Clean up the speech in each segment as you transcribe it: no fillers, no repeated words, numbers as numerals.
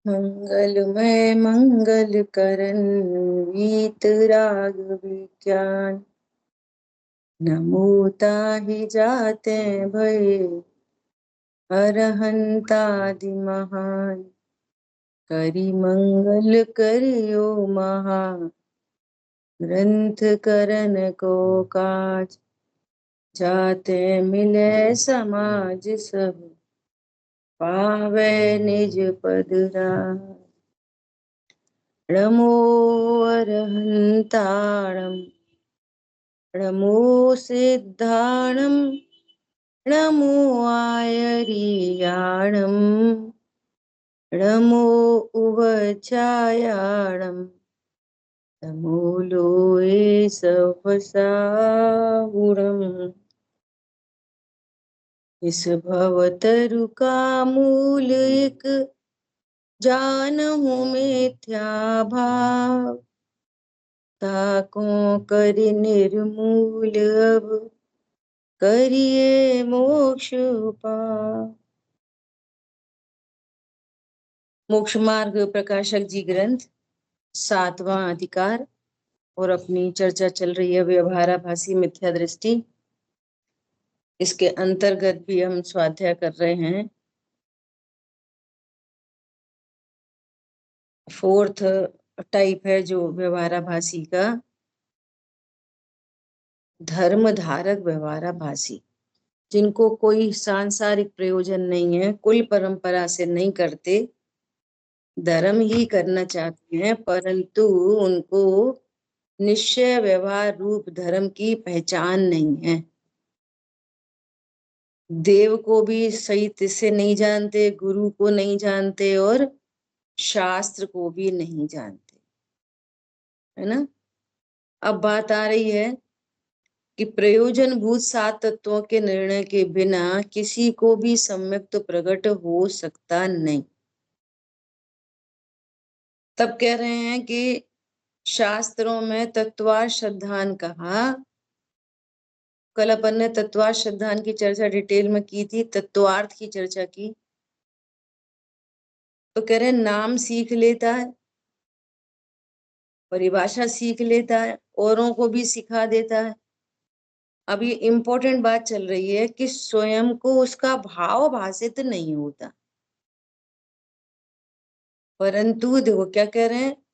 मंगलमय मंगल करन वीतराग विज्ञान। नमो ताहि जाते भय अरहंतादि महान। करि मंगल करियो महा ग्रंथ करन को काज। जाते मिले समाज सब पावे निज पद राज। नमो अरहंताणं नमो सिद्धाणं नमो आयर्याणं नमो उवचायाणं नमो लोये सहसाहुरम्। इस भवतरु का मूल एक जानहु मिथ्या भाव। ताको करि निर्मूल अब करिए मोक्ष उपाय। मोक्ष मार्ग प्रकाशक जी ग्रंथ 7वां अधिकार और अपनी चर्चा चल रही है व्यवहाराभासी मिथ्या दृष्टि। इसके अंतर्गत भी हम स्वाध्याय कर रहे हैं। 4th टाइप है जो व्यवहाराभासी का, धर्म धारक व्यवहाराभासी, जिनको कोई सांसारिक प्रयोजन नहीं है, कुल परंपरा से नहीं करते, धर्म ही करना चाहते हैं, परंतु उनको निश्चय व्यवहार रूप धर्म की पहचान नहीं है। देव को भी सही से नहीं जानते, गुरु को नहीं जानते और शास्त्र को भी नहीं जानते, है ना। अब बात आ रही है कि प्रयोजनभूत 7 तत्वों के निर्णय के बिना किसी को भी सम्यक तो प्रकट हो सकता नहीं। तब कह रहे हैं कि शास्त्रों में तत्वार्थ श्रद्धान कहा। कल अपन ने तत्वार्थ श्रद्धान की चर्चा डिटेल में की थी, तत्वार्थ की चर्चा की। तो कह रहे नाम सीख लेता है, परिभाषा सीख लेता है, औरों को भी सिखा देता है। अब ये इंपॉर्टेंट बात चल रही है कि स्वयं को उसका भाव भाषित नहीं होता। परंतु देखो क्या कह रहे हैं,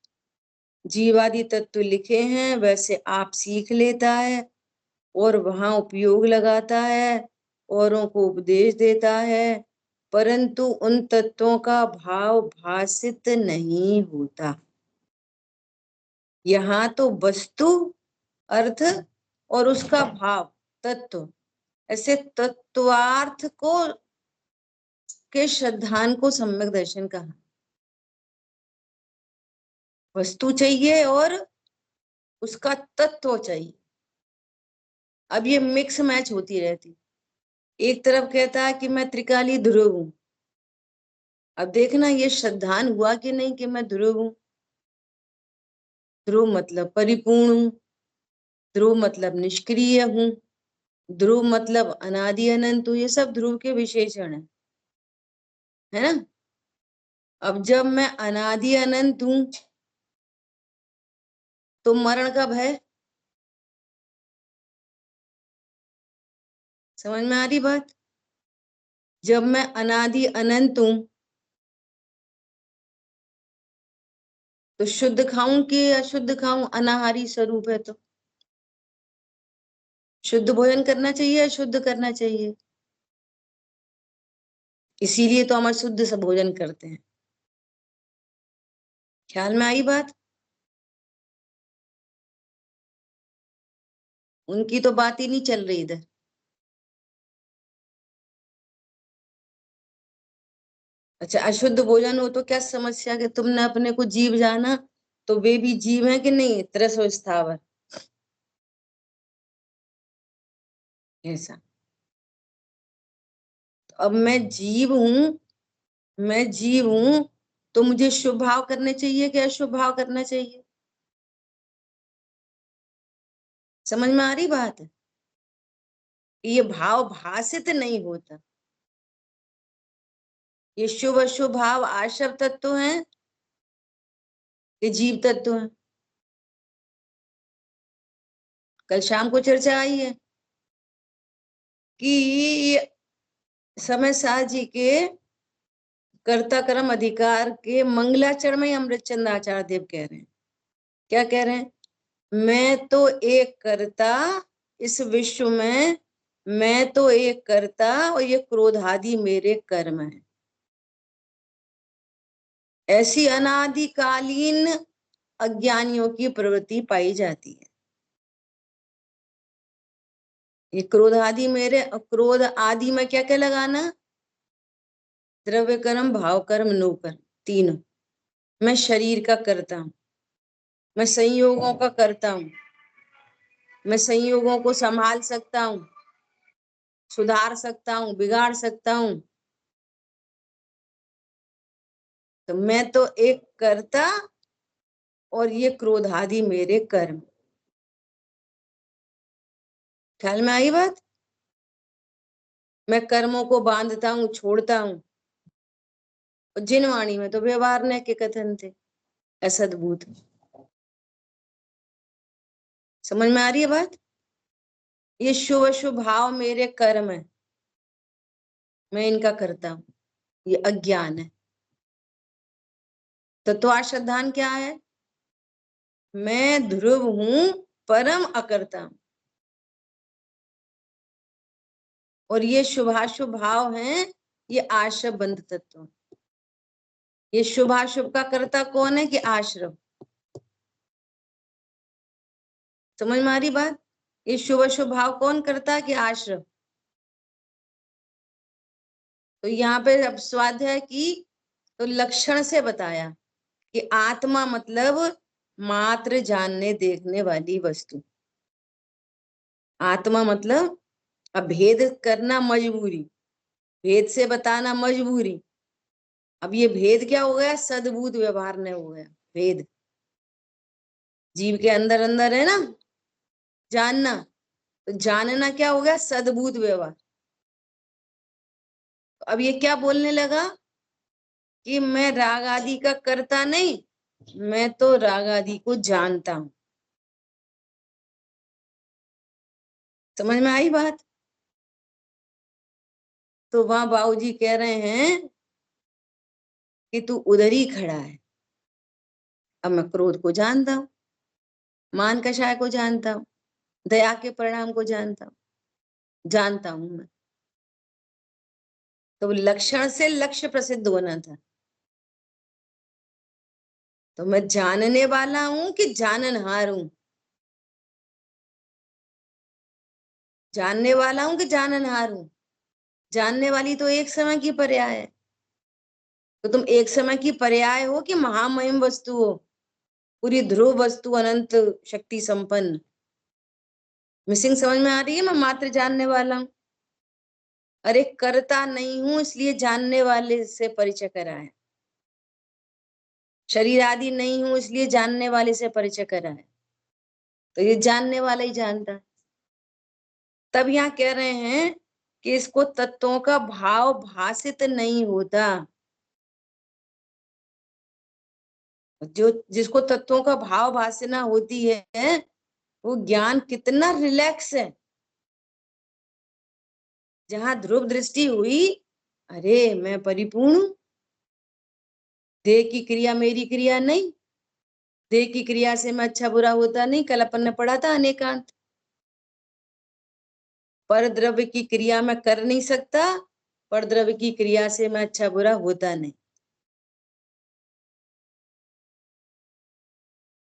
जीवादि तत्व लिखे हैं वैसे आप सीख लेता है और वहां उपयोग लगाता है, औरों को उपदेश देता है, परंतु उन तत्वों का भाव भाषित नहीं होता। यहाँ तो वस्तु, अर्थ और उसका भाव तत्व, ऐसे तत्वार्थ को के श्रद्धान को सम्यक दर्शन कहा। वस्तु चाहिए और उसका तत्व चाहिए। अब ये मिक्स मैच होती रहती। एक तरफ कहता है कि मैं त्रिकाली ध्रुव हूं, अब देखना ये श्रद्धान हुआ कि नहीं कि मैं ध्रुव हूं। ध्रुव मतलब परिपूर्ण हूं, ध्रुव मतलब निष्क्रिय हूं, ध्रुव मतलब अनादि अनंत हूं। ये सब ध्रुव के विशेषण है ना। अब जब मैं अनादि अनंत हूं तो मरण कब है, समझ में आ रही बात। जब मैं अनादि अनंत हूं तो शुद्ध खाऊं कि अशुद्ध खाऊं, अनाहारी स्वरूप है तो शुद्ध भोजन करना चाहिए, अशुद्ध करना चाहिए। इसीलिए तो हम अशुद्ध से भोजन करते हैं। ख्याल में आई बात। उनकी तो बात ही नहीं चल रही इधर। अच्छा, अशुद्ध भोजन हो तो क्या समस्या, कि तुमने अपने को जीव जाना तो वे भी जीव है कि नहीं, त्रसो स्थावर ऐसा। तो अब मैं जीव हूं, मैं जीव हूं तो मुझे शुभ भाव करने चाहिए कि अशुभ भाव करना चाहिए। समझ में आ रही बात है। ये भाव भाषित नहीं होता। ये शुभ अशुभ भाव आशव तत्व हैं कि जीव तत्व हैं? कल शाम को चर्चा आई है कि ये समय शाह जी के कर्ता कर्म अधिकार के मंगलाचरण में अमृतचंद आचार्य देव कह रहे हैं। क्या कह रहे हैं? मैं तो एक कर्ता इस विश्व में, मैं तो एक कर्ता और ये क्रोधादि मेरे कर्म है। ऐसी अनादिकालीन अज्ञानियों की प्रवृत्ति पाई जाती है। ये क्रोध आदि मेरे, क्रोध आदि में क्या क्या लगाना? द्रव्य कर्म, भाव कर्म, नो कर्म, तीनों। मैं शरीर का करता हूं, मैं संयोगों का करता हूं, मैं संयोगों को संभाल सकता हूं, सुधार सकता हूं, बिगाड़ सकता हूं। तो मैं तो एक कर्ता और ये क्रोध आदि मेरे कर्म। ख्याल में आई बात? मैं कर्मों को बांधता हूं, छोड़ता हूं। और जिन वाणी में तो व्यवहार न के कथन थे असद्भुत। समझ में आ रही है बात? ये शुभ अशुभ भाव मेरे कर्म है, मैं इनका करता हूं, ये अज्ञान है। तत्वाश्रद्धान क्या है? मैं ध्रुव हूं, परम अकर्ता हूं। और ये शुभाशुभ भाव हैं, ये आश्रव बंध तत्व। ये शुभाशुभ का कर्ता कौन है? कि आश्रव। समझ में आ रही बात? ये शुभ अशुभ भाव कौन करता है? कि आश्रव। तो यहाँ पे अब स्वाध्याय की तो लक्षण से बताया कि आत्मा मतलब मात्र जानने देखने वाली वस्तु। आत्मा मतलब अब भेद करना मजबूरी, भेद से बताना मजबूरी। अब ये भेद क्या हो गया? सद्बुद्ध व्यवहार ने हो गया भेद। जीव के अंदर अंदर है ना जानना, तो जानना क्या हो गया? सद्बुद्ध व्यवहार। अब ये क्या बोलने लगा कि मैं राग आदि का करता नहीं, मैं तो राग आदि को जानता हूं। समझ में आई बात? तो वहां बाबूजी कह रहे हैं कि तू उधर ही खड़ा है। अब मैं क्रोध को जानता हूं, मान कषाय को जानता हूं, दया के परिणाम को जानता हूं मैं। तो लक्षण से लक्ष्य प्रसिद्ध होना था। तो मैं जानने वाला हूं कि जाननहार हूं? जानने वाला हूं कि जाननहार हूं? जानने वाली तो एक समय की पर्याय है। तो तुम एक समय की पर्याय हो कि महामहिम वस्तु हो, पूरी ध्रुव वस्तु, अनंत शक्ति संपन्न? मिसिंग समझ में आ रही है? मैं मात्र जानने वाला हूं। अरे करता नहीं हूं इसलिए जानने वाले से परिचय कराया। शरीर आदि नहीं हूं इसलिए जानने वाले से परिचय कराया। तो ये जानने वाला ही जानता है। तब यहाँ कह रहे हैं कि इसको तत्वों का भाव भाषित नहीं होता। जो जिसको तत्वों का भाव भाषना होती है वो ज्ञान कितना रिलैक्स है। जहां ध्रुव दृष्टि हुई, अरे मैं परिपूर्ण हूं, देह की क्रिया मेरी क्रिया नहीं, देह की क्रिया से मैं अच्छा बुरा होता नहीं। कल अपन ने पढ़ा था अनेकांत। पर द्रव्य की क्रिया मैं कर नहीं सकता, पर द्रव्य की क्रिया से मैं अच्छा बुरा होता नहीं।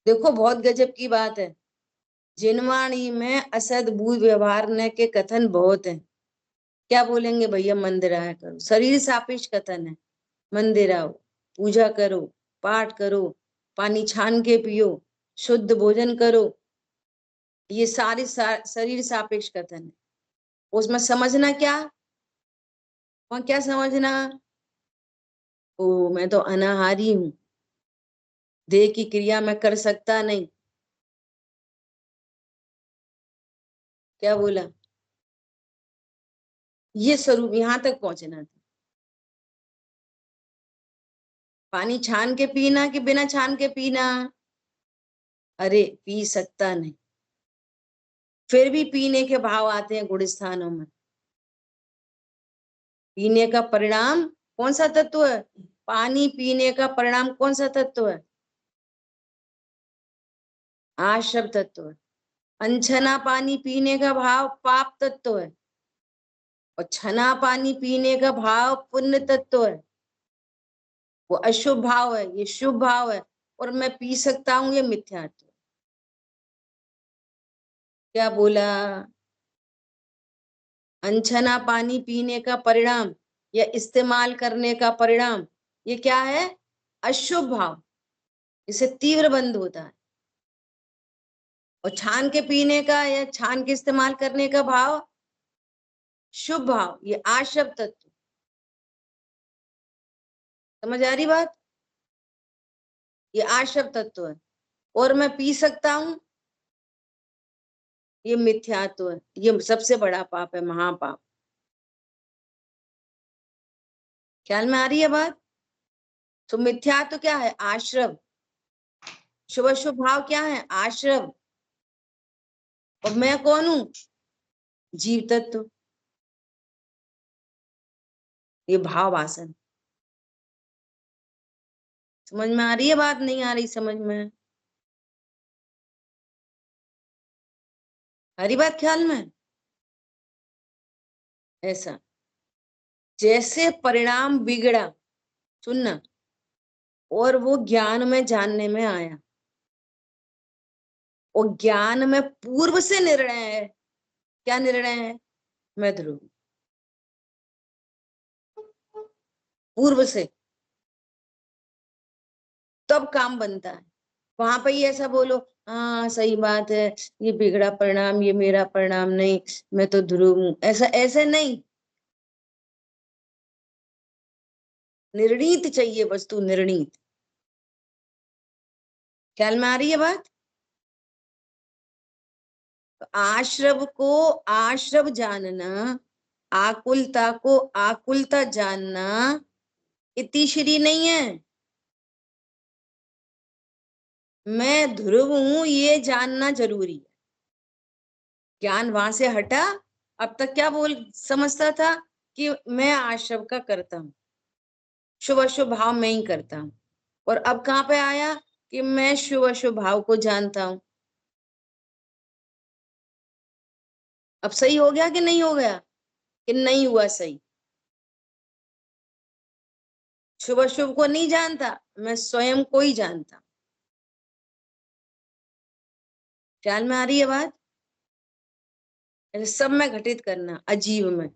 देखो बहुत गजब की बात है। जिनवाणी में असद्भुत व्यवहार ने के कथन बहुत है। क्या बोलेंगे भैया? मंदिर आया करो, शरीर सापेक्ष कथन है। मंदिर आओ, पूजा करो, पाठ करो, पानी छान के पियो, शुद्ध भोजन करो, ये सारे शरीर सापेक्ष कथन है। उसमें समझना क्या? वहां क्या समझना? ओ मैं तो अनाहारी हूं, देह की क्रिया मैं कर सकता नहीं। क्या बोला? ये स्वरूप यहां तक पहुंचना था। पानी छान के पीना कि बिना छान के पीना? अरे पी सकता नहीं, फिर भी पीने के भाव आते हैं गुड़ स्थानों में। पीने का परिणाम कौन सा तत्व है? पानी पीने का परिणाम कौन सा तत्व है? आश्रव तत्व है। अनछना पानी पीने का भाव पाप तत्व है, और छना पानी पीने का भाव पुण्य तत्व है। वो अशुभ भाव है, ये शुभ भाव है, और मैं पी सकता हूं, ये मिथ्यात्व। क्या बोला? अनछना पानी पीने का परिणाम या इस्तेमाल करने का परिणाम, ये क्या है? अशुभ भाव, इसे तीव्र बंद होता है। और छान के पीने का या छान के इस्तेमाल करने का भाव शुभ भाव, ये आशव तत्व। समझ आ रही बात? ये आशव तत्व है, और मैं पी सकता हूं, ये मिथ्यात्व है। ये सबसे बड़ा पाप है, महापाप। ख्याल में आ रही है बात? तो मिथ्यात्व क्या है? आश्रव। शुभ शुभ भाव क्या है? आश्रव। और मैं कौन हूं? जीव तत्व, ये भाव आसन। समझ में आ रही है बात? नहीं आ रही समझ में? आ रही बात ख्याल में? ऐसा जैसे परिणाम बिगड़ा, सुनना, और वो ज्ञान में जानने में आया, और ज्ञान में पूर्व से निर्णय है। क्या निर्णय है? मैं ध्रुव। पूर्व से तब काम बनता है। वहां पर ही ऐसा बोलो, हाँ सही बात है, ये बिगड़ा परिणाम, ये मेरा परिणाम नहीं, मैं तो ध्रुव हूं, ऐसा ऐसे नहीं। निर्णीत चाहिए वस्तु, निर्णीत। ख्याल में आ रही है बात? तो आश्रव को आश्रव जानना, आकुलता को आकुलता जानना इतिश्री नहीं है। मैं ध्रुव हूं ये जानना जरूरी है। ज्ञान वहां से हटा। अब तक क्या बोल समझता था? कि मैं आश्रव का करता हूं, शुभ अशुभ भाव मैं ही करता हूं। और अब कहाँ पे आया? कि मैं शुभ अशुभ भाव को जानता हूं। अब सही हो गया कि नहीं हो गया? कि नहीं हुआ सही? शुभ अशुभ को नहीं जानता, मैं स्वयं को ही जानता। ख्याल में आ रही है बात? ऐसे सब में घटित करना, अजीव में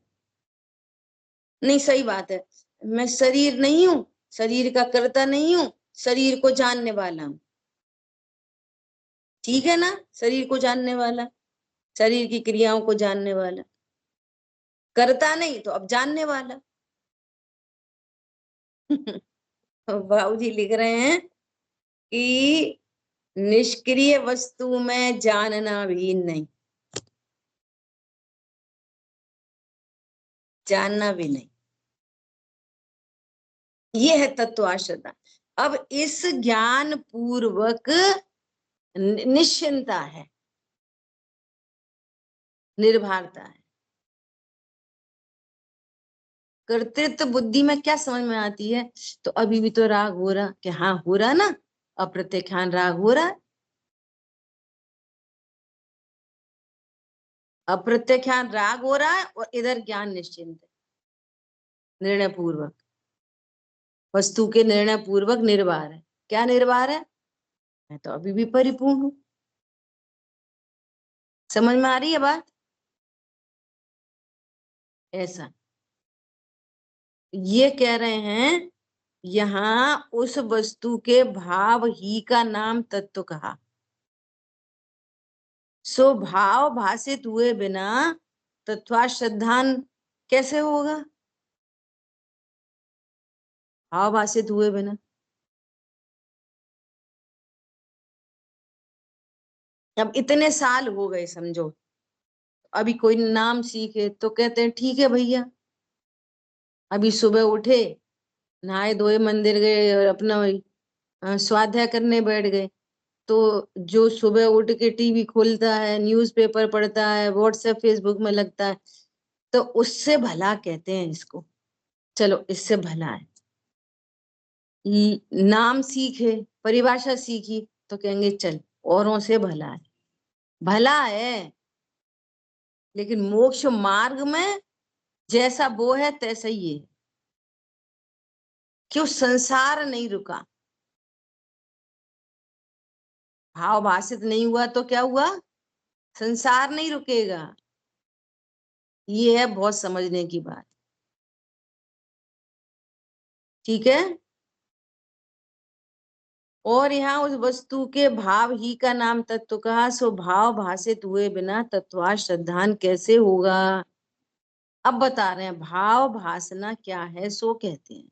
नहीं। सही बात है, मैं शरीर नहीं हूं, शरीर का कर्ता नहीं हूं, शरीर को जानने वाला हूं। ठीक है ना? शरीर को जानने वाला, शरीर की क्रियाओं को जानने वाला, करता नहीं तो अब जानने वाला। बाबू जी लिख रहे हैं कि निष्क्रिय वस्तु में जानना भी नहीं, जानना भी नहीं, ये है तत्वाश्रता। अब इस ज्ञान पूर्वक निश्चिंता है, निर्भरता है। कर्तृत्व बुद्धि में क्या समझ में आती है? तो अभी भी तो राग हो रहा, कि हाँ हो रहा ना, अप्रत्यक्षान राग हो रहा है। अप्रत्यक्षान राग हो रहा है, और इधर ज्ञान निश्चिंत है, निर्णय पूर्वक, वस्तु के निर्णय पूर्वक निर्वार है। क्या निर्वार है? मैं तो अभी भी परिपूर्ण हूं। समझ में आ रही है बात? ऐसा ये कह रहे हैं, यहाँ उस वस्तु के भाव ही का नाम तत्व कहा। सो भाव भाषित हुए बिना तत्वा श्रद्धान कैसे होगा? भाव भाषित हुए बिना। अब इतने साल हो गए समझो, अभी कोई नाम सीखे तो कहते हैं ठीक है भैया, अभी सुबह उठे नहाए धोए मंदिर गए और अपना स्वाध्याय करने बैठ गए, तो जो सुबह उठ के टीवी खोलता है, न्यूज़पेपर पढ़ता है, व्हाट्सएप फेसबुक में लगता है, तो उससे भला कहते हैं इसको। चलो, इससे भला है। नाम सीखे, परिभाषा सीखी, तो कहेंगे चल औरों से भला है। भला है, लेकिन मोक्ष मार्ग में जैसा वो है तैसा ही है। क्यों? संसार नहीं रुका, भाव भाषित नहीं हुआ तो क्या हुआ? संसार नहीं रुकेगा। ये है बहुत समझने की बात। ठीक है। और यहाँ उस वस्तु के भाव ही का नाम तत्व कहा, सो भाव भाषित हुए बिना तत्वा श्रद्धान कैसे होगा? अब बता रहे हैं भाव भासना क्या है, सो कहते हैं।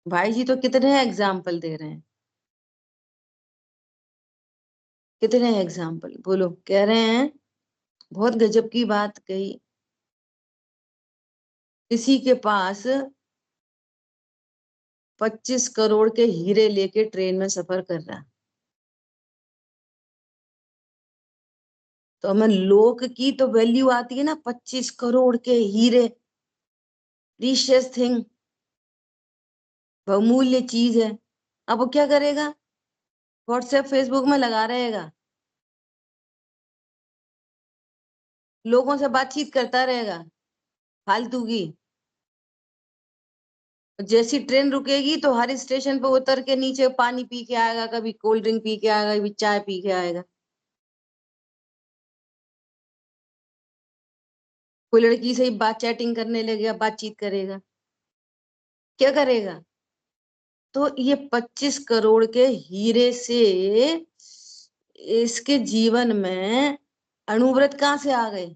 भाई जी तो कितने एग्जाम्पल दे रहे हैं, कितने एग्जाम्पल बोलो। कह रहे हैं बहुत गजब की बात कही। किसी के पास 25 करोड़ के हीरे लेके ट्रेन में सफर कर रहा, तो हमें लोक की तो वैल्यू आती है ना, 25 करोड़ के हीरे, प्रीशियस थिंग, बहुमूल्य चीज है। अब वो क्या करेगा? व्हाट्सएप फेसबुक में लगा रहेगा, लोगों से बातचीत करता रहेगा फालतू की। जैसी ट्रेन रुकेगी तो हर स्टेशन पे उतर के नीचे पानी पी के आएगा, कभी कोल्ड ड्रिंक पी के आएगा, कभी चाय पी के आएगा। कोई लड़की से ही बात चैटिंग करने लगेगा, बातचीत करेगा, क्या करेगा? तो ये 25 करोड़ के हीरे से इसके जीवन में अणुव्रत कहाँ से आ गए?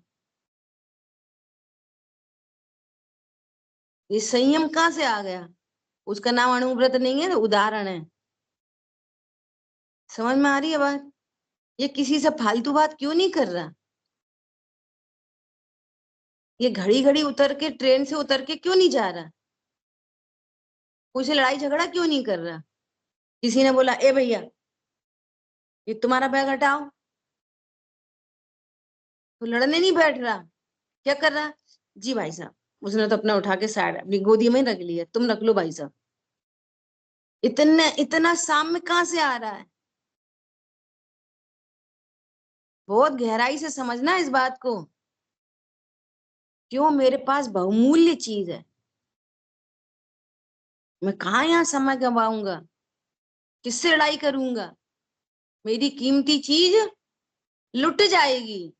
ये संयम कहाँ से आ गया? उसका नाम अणुव्रत नहीं है, तो उदाहरण है। समझ में आ रही है बात? ये किसी से फालतू बात क्यों नहीं कर रहा? ये घड़ी घड़ी उतर के, ट्रेन से उतर के क्यों नहीं जा रहा? कोई से लड़ाई झगड़ा क्यों नहीं कर रहा? किसी ने बोला ए भैया ये तुम्हारा बैग हटाओ, तो लड़ने नहीं बैठ रहा, क्या कर रहा? जी भाई साहब, उसने तो अपना उठा के साइड अपनी गोदी में ही रख लिया, तुम रख लो भाई साहब। इतने इतना साम्य कहाँ से आ रहा है? बहुत गहराई से समझना इस बात को। क्यों? मेरे पास बहुमूल्य चीज है, मैं कहाँ यहाँ समय गवाऊंगा, किससे लड़ाई करूंगा? मेरी कीमती चीज लुट जाएगी।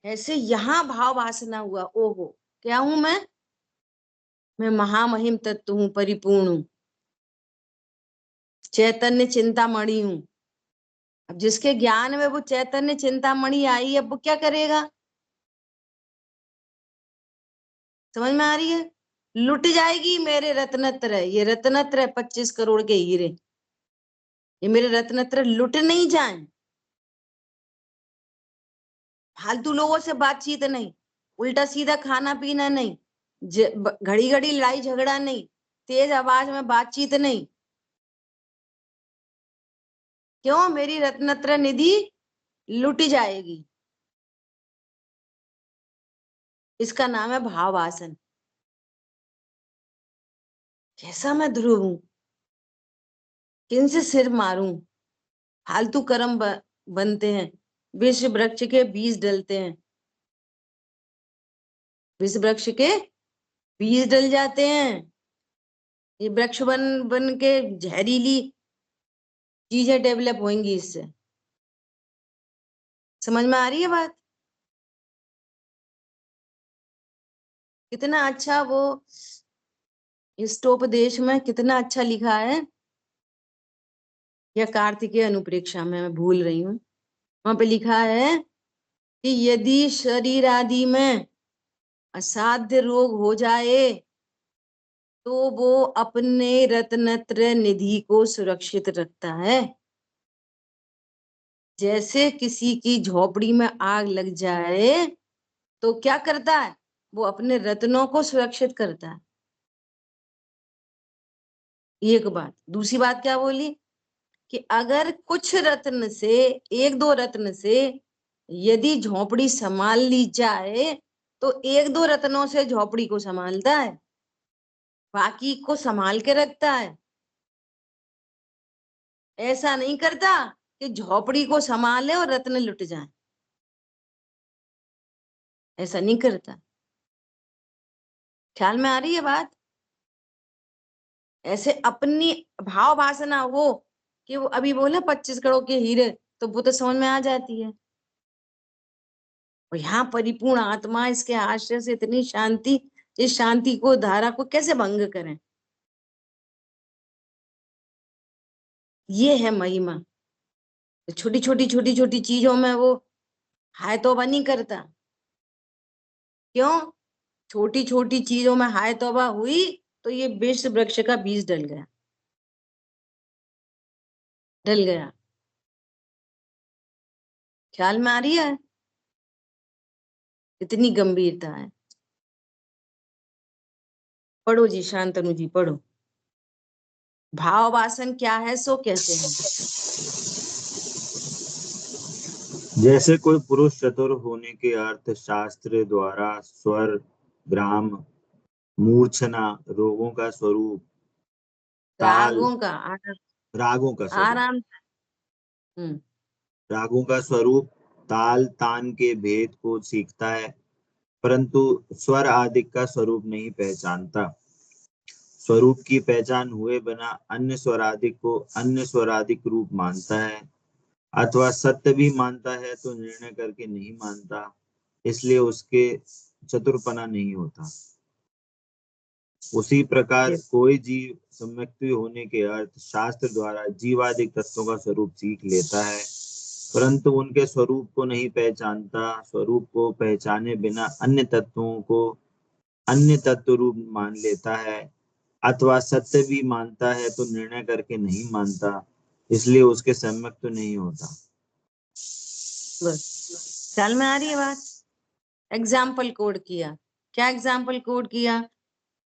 ऐसे यहाँ भाव वासना हुआ, ओहो क्या हूं मैं महामहिम तत्व हूँ, परिपूर्ण हूँ, चैतन्य चिंतामणि हूँ। अब जिसके ज्ञान में वो चैतन्य चिंतामणि आई, अब वो क्या करेगा? समझ में आ रही है? लुट जाएगी मेरे रत्नत्र, ये रत्नत्र है 25 करोड़ के हीरे, ये मेरे रत्नत्र लुट नहीं जाए। फालतू लोगों से बातचीत नहीं, उल्टा सीधा खाना पीना नहीं, घड़ी घड़ी लड़ाई झगड़ा नहीं, तेज आवाज में बातचीत नहीं। क्यों? मेरी रत्नत्र निधि लुट जाएगी। इसका नाम है भाव आसन। कैसा मैं ध्रुव हूं, किन से सिर मारूं? फालतू कर्म बनते हैं, विश्व वृक्ष के बीज डलते हैं, विश्व वृक्ष के बीज डल जाते हैं। ये वृक्ष बन बन के जहरीली चीजें डेवलप होंगी इससे। समझ में आ रही है बात? कितना अच्छा वो स्टोपदेश में कितना अच्छा लिखा है, या कार्तिकेय अनुप्रेक्षा में, मैं भूल रही हूँ। वहां पे लिखा है कि यदि शरीर आदि में असाध्य रोग हो जाए तो वो अपने रत्नत्र निधि को सुरक्षित रखता है। जैसे किसी की झोपड़ी में आग लग जाए तो क्या करता है, वो अपने रत्नों को सुरक्षित करता है। एक बात। दूसरी बात क्या बोली कि अगर कुछ रत्न से, एक दो रत्न से यदि झोपड़ी संभाल ली जाए तो एक दो रत्नों से झोपड़ी को संभालता है, बाकी को संभाल के रखता है। ऐसा नहीं करता कि झोपड़ी को संभाले और रत्न लुट जाए, ऐसा नहीं करता। ख्याल में आ रही है बात? ऐसे अपनी भाव वासना हो कि वो अभी बोले 25 करोड़ के हीरे, तो वो तो समझ में आ जाती है। और यहाँ परिपूर्ण आत्मा, इसके आश्रय से इतनी शांति, इस शांति को, धारा को कैसे भंग करें? ये है महिमा। तो छोटी छोटी चीजों में वो हाय तौबा नहीं करता। क्यों? छोटी छोटी चीजों में हाय तौबा हुई तो ये विश्व वृक्ष का बीज डल गया, डल गया। ख्याल में आ रही है? इतनी गंभीरता है। पढ़ो जी, शांतनु जी पढ़ो। भाव वासन क्या है सो कहते हैं। जैसे कोई पुरुष चतुर होने के अर्थ शास्त्र द्वारा स्वर, ग्राम, मूर्छना, रोगों का स्वरूप, ताल, रागों का रागों का स्वरूप, आराम। हम्म। रागों का स्वरूप, ताल, तान के भेद को सीखता है, परंतु स्वर आदि का स्वरूप नहीं पहचानता। स्वरूप की पहचान हुए बिना अन्य स्वरादिक को अन्य स्वरादिक रूप मानता है, अथवा सत्य भी मानता है तो निर्णय करके नहीं मानता, इसलिए उसके चतुरपना नहीं होता। उसी प्रकार कोई जीव सम्यक्ति होने के अर्थ शास्त्र द्वारा जीवादिक तत्वों का स्वरूप सीख लेता है, परंतु उनके स्वरूप को नहीं पहचानता। स्वरूप को पहचाने बिना अन्य तत्वों को अन्य तत्व रूप मान लेता है, अथवा सत्य भी मानता है तो निर्णय करके नहीं मानता, इसलिए उसके सम्यक तो नहीं होता। बस ख्याल में आ रही है बात? एग्जाम्पल कोड किया। क्या एग्जाम्पल कोड किया?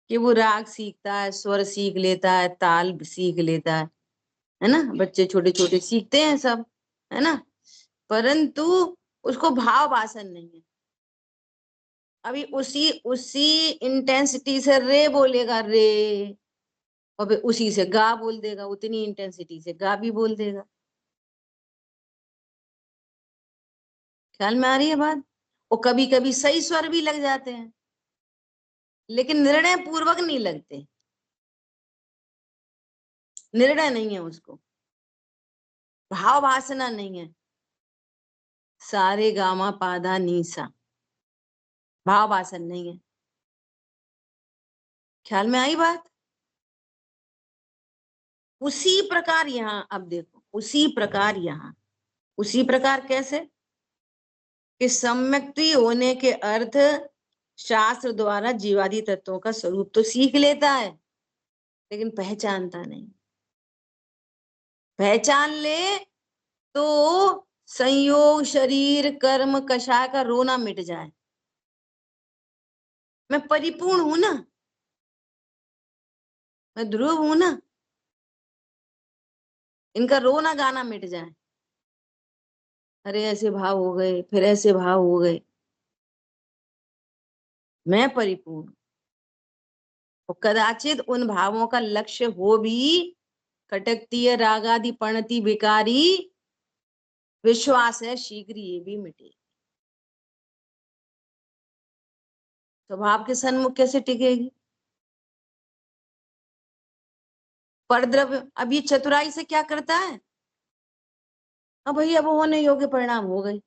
कि वो राग सीखता है, स्वर सीख लेता है, ताल सीख लेता है ना? बच्चे छोटे छोटे सीखते हैं सब, है ना? परंतु उसको भाव वासन नहीं है। अभी उसी उसी इंटेंसिटी से रे बोलेगा, रे, और फिर उसी से गा बोल देगा, उतनी इंटेंसिटी से गा भी बोल देगा। ख्याल में आ रही है बात? और कभी कभी सही स्वर भी लग जाते हैं, लेकिन निर्णय पूर्वक नहीं लगते। निर्णय नहीं है उसको, भाव वासना नहीं है। सारे गामा पाधा नीसा, भाव वासन नहीं है। ख्याल में आई बात? उसी प्रकार यहाँ अब देखो, उसी प्रकार यहाँ, उसी प्रकार कैसे कि सम्यक्ति होने के अर्थ शास्त्र द्वारा जीवादि तत्वों का स्वरूप तो सीख लेता है, लेकिन पहचानता नहीं। पहचान ले तो संयोग, शरीर, कर्म, कषाय का रोना मिट जाए। मैं परिपूर्ण हूं ना, मैं ध्रुव हूं ना, इनका रोना गाना मिट जाए। अरे ऐसे भाव हो गए, फिर ऐसे भाव हो गए, मैं परिपूर्ण। और कदाचित उन भावों का लक्ष्य हो भी कटकतीय रागादि पणति विकारी, विश्वास है शीघ्र ये भी मिटे। स्वभाव के सन्मुख कैसे टिकेगी? परद्रव्य अब ये चतुराई से क्या करता है? अब भैया वो होने योग्य परिणाम हो गए,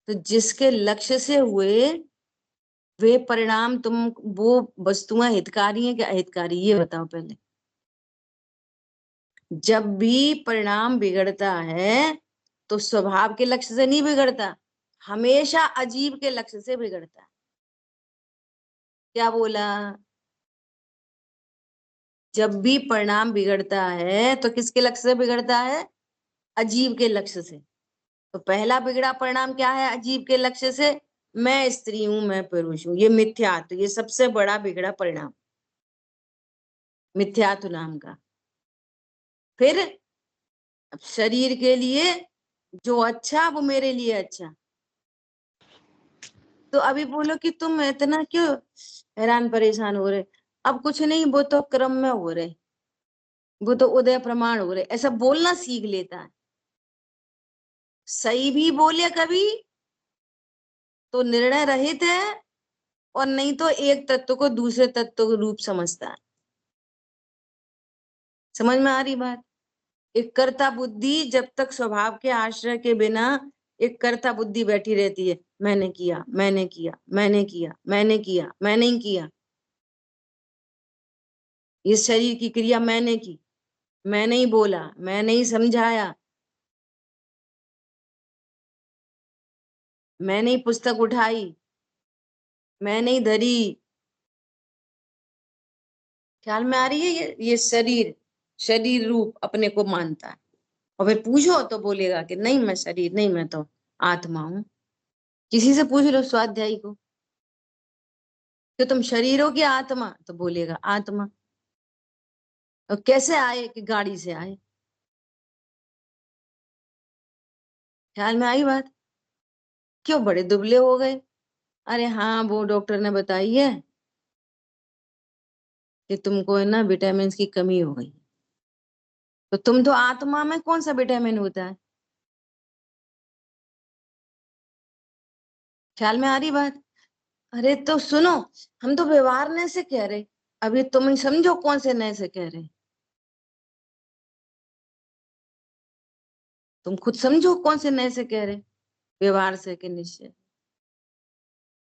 तो जिसके लक्ष्य से हुए वे परिणाम, तुम वो वस्तुएं हितकारी हैं कि अहितकारी, ये बताओ पहले। जब भी परिणाम बिगड़ता है तो स्वभाव के लक्ष्य से नहीं बिगड़ता, हमेशा अजीब के लक्ष्य से बिगड़ता है। क्या बोला? जब भी परिणाम बिगड़ता है तो किसके लक्ष्य से बिगड़ता है? अजीब के लक्ष्य से। तो पहला बिगड़ा परिणाम क्या है अजीब के लक्ष्य से? मैं स्त्री हूं, मैं पुरुष हूं, ये मिथ्यात्व, ये सबसे बड़ा बिगड़ा परिणाम मिथ्यात्व नाम का। फिर अब शरीर के लिए जो अच्छा वो मेरे लिए अच्छा। तो अभी बोलो कि तुम इतना क्यों हैरान परेशान हो रहे? अब कुछ नहीं, वो तो क्रम में हो रहे, वो तो उदय प्रमाण हो रहे, ऐसा बोलना सीख लेता है। सही भी बोले कभी तो निर्णय रहित है, और नहीं तो एक तत्व को दूसरे तत्व के रूप समझता है। समझ में आ रही बात? एक कर्ता बुद्धि जब तक स्वभाव के आश्रय के बिना एक कर्ता बुद्धि बैठी रहती है, मैंने किया, मैंने किया, मैंने किया, मैंने किया, मैं नहीं किया, इस शरीर की क्रिया मैंने की, मैं नहीं बोला, मैं नहीं समझाया, मैं नहीं पुस्तक उठाई, मैं नहीं धरी। ख्याल में आ रही है? ये शरीर, शरीर रूप अपने को मानता है, और फिर पूछो तो बोलेगा कि नहीं मैं शरीर नहीं, मैं तो आत्मा हूं। किसी से पूछ लो स्वाध्यायी को कि तुम शरीर हो कि आत्मा, तो बोलेगा आत्मा। और कैसे आए? कि गाड़ी से आए। ख्याल में आई बात? क्यों बड़े दुबले हो गए? अरे हाँ, वो डॉक्टर ने बताई है कि तुमको है ना विटामिन की कमी हो गई। तो तुम तो आत्मा में कौन सा विटामिन होता है? ख्याल में आ रही बात? अरे तो सुनो, हम तो व्यवहार नए से कह रहे, अभी तुम ही समझो कौन से नए से कह रहे। तुम खुद समझो कौन से नए से कह रहे, व्यवहार से कि निश्चय?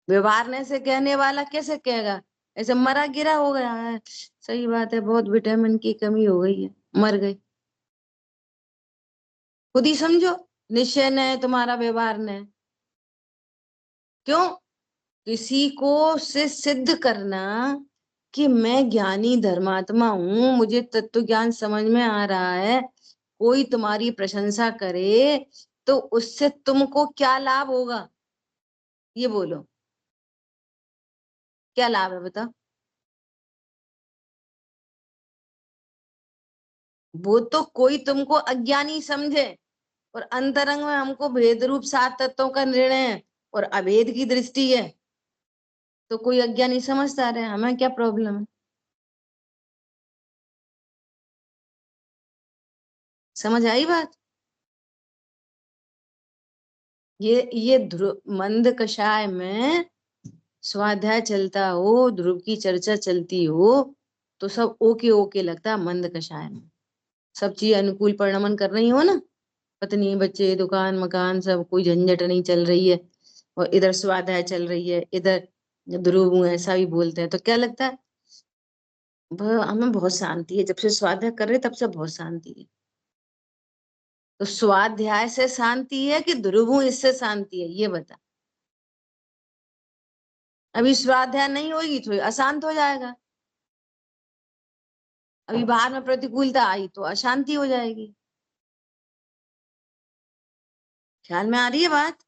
व्यवहार नए से कहने वाला कैसे कहेगा? ऐसे मरा गिरा हो गया है, सही बात है, बहुत विटामिन की कमी हो गई है, मर गई। खुद ही समझो, निश्चय न है तुम्हारा, व्यवहार न है। क्यों? किसी को से सिद्ध करना कि मैं ज्ञानी धर्मात्मा हूं, मुझे तत्व ज्ञान समझ में आ रहा है, कोई तुम्हारी प्रशंसा करे तो उससे तुमको क्या लाभ होगा? ये बोलो, क्या लाभ है बताओ? वो तो कोई तुमको अज्ञानी समझे, और अंतरंग में हमको भेद रूप सात तत्वों का निर्णय है और अभेद की दृष्टि है, तो कोई अज्ञानी समझता रहे, हमें क्या प्रॉब्लम है? समझ आई बात? ये ध्रुव मंद कषाय में स्वाध्याय चलता हो, ध्रुव की चर्चा चलती हो, तो सब ओके ओके लगता है मंद कषाय में। सब चीज अनुकूल परिणमन कर रही हो ना, पत्नी बच्चे दुकान मकान सब, कोई झंझट नहीं चल रही है, और इधर स्वाध्याय चल रही है, इधर ध्रुव ऐसा भी बोलते हैं, तो क्या लगता है? हमें बहुत शांति है, जब से स्वाध्याय कर रहे तब से बहुत शांति है। तो स्वाध्याय से शांति है कि ध्रुव इससे शांति है, ये बता। अभी स्वाध्याय नहीं होगी तो अशांत हो जाएगा, अभी बाहर में प्रतिकूलता आई तो अशांति हो जाएगी। ख्याल में आ रही है बात?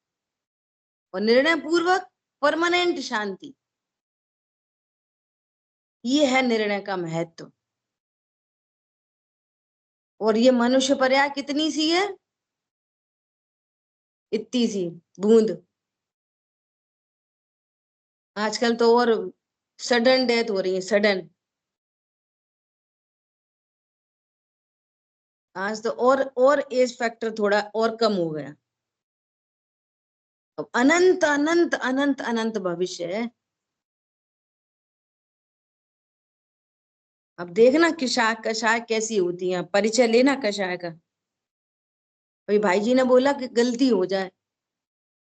और निर्णय पूर्वक परमानेंट शांति, ये है निर्णय का महत्व। और ये मनुष्य पर्याय कितनी सी है? इतनी सी बूंद। आजकल तो और सडन डेथ हो रही है, सडन। आज तो और एज फैक्टर थोड़ा और कम हो गया। अब अनंत अनंत अनंत अनंत भविष्य है। अब देखना कषाय कषाय कैसी होती है, परिचय लेना कषाय का। अभी भाई जी ने बोला कि गलती हो जाए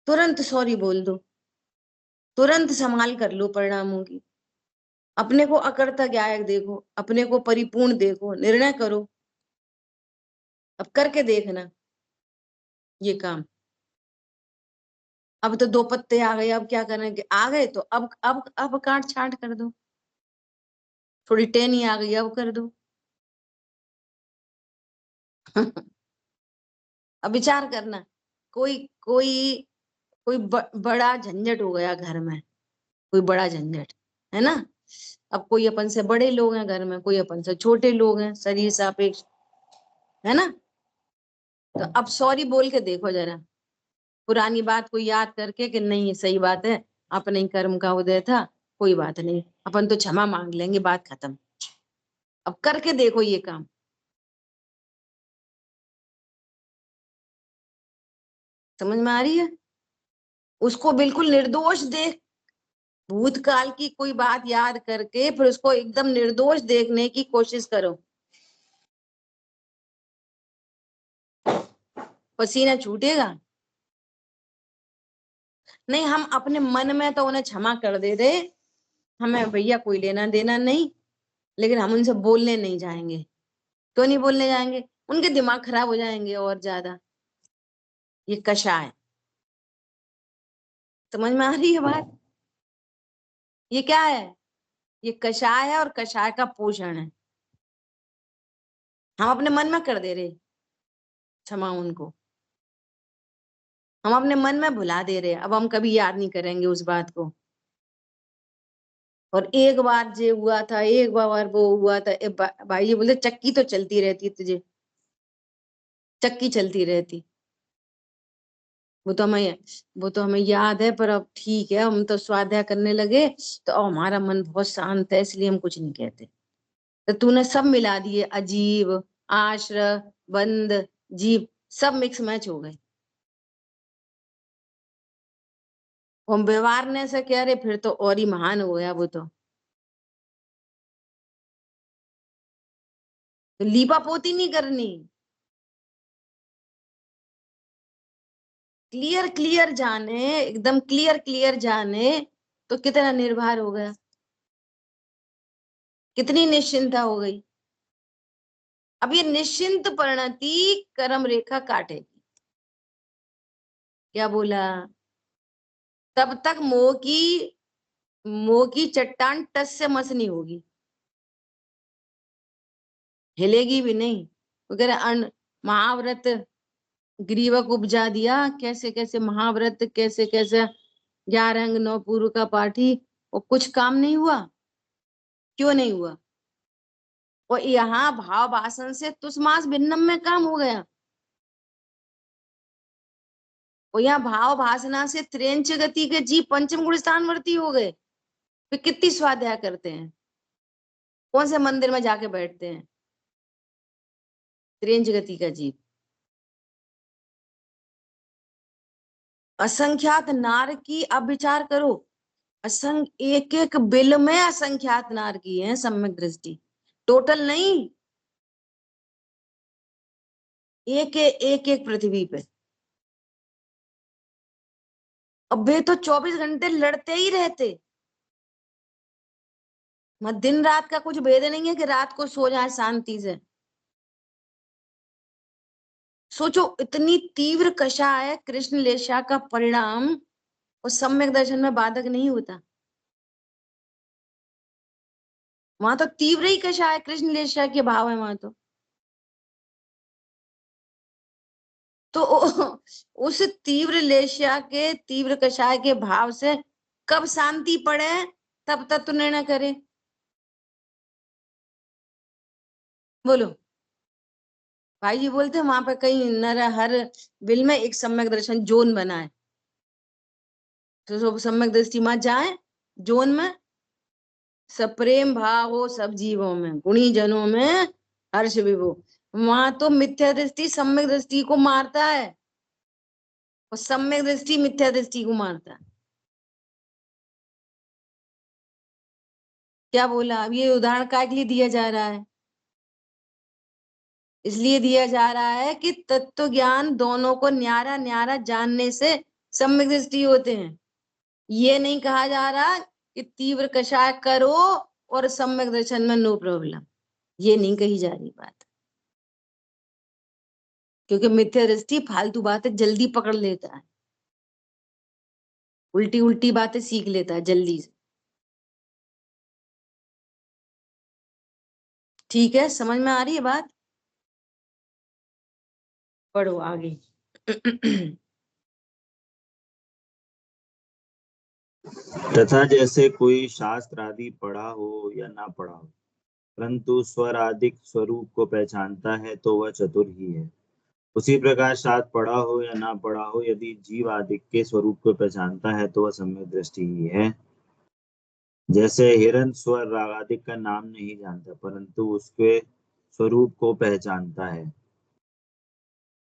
तुरंत सॉरी बोल दो, तुरंत संभाल कर लो परिणामों की। अपने को अकर्ता ज्ञायक देखो, अपने को परिपूर्ण देखो, निर्णय करो। अब करके देखना ये काम। अब तो दो पत्ते आ गए, अब क्या करेंगे? आ गए तो अब काट छांट कर दो। थोड़ी टेनी आ गई, अब कर दो। अब विचार करना कोई कोई कोई बड़ा झंझट हो गया घर में, कोई बड़ा झंझट है ना। अब कोई अपन से बड़े लोग हैं घर में, कोई अपन से छोटे लोग हैं, शरीर सापेक्ष, है ना। तो अब सॉरी बोल के देखो जरा, पुरानी बात को याद करके कि नहीं ये सही बात है, अपने ही कर्म का उदय था, कोई बात नहीं, अपन तो क्षमा मांग लेंगे, बात खत्म। अब करके देखो ये काम। समझ में आ रही है? उसको बिल्कुल निर्दोष देख, भूतकाल की कोई बात याद करके फिर उसको एकदम निर्दोष देखने की कोशिश करो, पसीना छूटेगा। नहीं, हम अपने मन में तो उन्हें क्षमा कर दे रहे, हमें भैया कोई लेना देना नहीं, लेकिन हम उनसे बोलने नहीं जाएंगे। तो नहीं बोलने जाएंगे, उनके दिमाग खराब हो जाएंगे और ज्यादा। ये कषाय, समझ में आ रही है बात? ये क्या है? ये कषाय है और कषाय का पोषण है। हम अपने मन में कर दे रहे क्षमा उनको, हम अपने मन में भुला दे रहे, अब हम कभी याद नहीं करेंगे उस बात को। और एक बार जे हुआ था, एक बार वो हुआ था, भाई ये बोलते चक्की तो चलती रहती तुझे, चक्की चलती रहती। वो तो हमें याद है, पर अब ठीक है, हम तो स्वाध्याय करने लगे तो हमारा मन बहुत शांत है, इसलिए हम कुछ नहीं कहते। तो तूने सब मिला दिए, अजीब, आश्र, बंद, जीव, सब मिक्स मैच हो गए। हम व्यवहारने से कह रहे, फिर तो और ही महान हो गया वो तो लीपा पोती नहीं करनी, क्लियर क्लियर जाने, एकदम क्लियर क्लियर जाने, तो कितना निर्भर हो गया, कितनी निश्चिंता हो गई। अब ये निश्चिंत परिणति कर्म रेखा काटेगी। क्या बोला? तब तक मोह की चट्टान टस से मस नहीं होगी, हिलेगी भी नहीं। वगैरह महाव्रत ग्रीवक उपजा दिया, कैसे कैसे महाव्रत, कैसे कैसे 11 अंग 9 पूर्व का पाठी, और कुछ काम नहीं हुआ। क्यों नहीं हुआ? और यहाँ भाव भाषण से तुषमास भिन्नम में काम हो गया, और यहाँ भाव भाषणा से त्रेंच गति के जीव पंचम गुण स्थानवर्ती हो गए। फिर कितनी स्वाध्याय करते हैं, कौन से मंदिर में जाके बैठते हैं? त्रेंच गति का जीव। असंख्यात नार की अब विचार करो, एक एक बिल में असंख्यात नार की है सम्यक दृष्टि, टोटल नहीं, एक पृथ्वी पे। अब वे तो 24 घंटे लड़ते ही रहते, दिन रात का कुछ भेद नहीं है कि रात को सो जाए शांति से। सोचो, इतनी तीव्र कषाय कृष्ण लेशा का परिणाम और सम्यक दर्शन में बाधक नहीं होता। वहां तो तीव्र ही कषाय कृष्ण लेशा के भाव है वहां तो उस तीव्र लेशा के, तीव्र कषाय के भाव से कब शांति पड़े, तब तक तो निर्णय करे। बोलो। भाई जी बोलते हैं वहां पे कहीं नर हर बिल में एक सम्यक दर्शन जोन बना है, तो सब सम्यक दृष्टि मत जाए जोन में, सब प्रेम भाव हो सब जीवों में, गुणी जनों में हर्ष विभो। वहां तो मिथ्या दृष्टि सम्यक दृष्टि को मारता है, और सम्यक दृष्टि मिथ्या दृष्टि को मारता है। क्या बोला? अब ये उदाहरण काय के लिए दिया जा रहा है? इसलिए दिया जा रहा है कि तत्व ज्ञान दोनों को न्यारा न्यारा जानने से सम्यक दृष्टि होते हैं। ये नहीं कहा जा रहा कि तीव्र कषाय करो और सम्यक दर्शन में नो प्रॉब्लम, ये नहीं कही जा रही बात, क्योंकि मिथ्या दृष्टि फालतू बातें जल्दी पकड़ लेता है, उल्टी उल्टी बातें सीख लेता है जल्दी से। ठीक है, समझ में आ रही है बात? पढ़ो आगे। तथा जैसे कोई शास्त्र आदि पढ़ा हो या ना पढ़ा हो, परंतु स्वर आदि स्वरूप को पहचानता है तो वह चतुर ही है। उसी प्रकार शास्त्र पढ़ा हो या ना पढ़ा हो, यदि जीव आदि के स्वरूप को पहचानता है तो वह सम्यक दृष्टि ही है। जैसे हिरण स्वर राग आदि का नाम नहीं जानता, परंतु उसके स्वरूप को पहचानता है,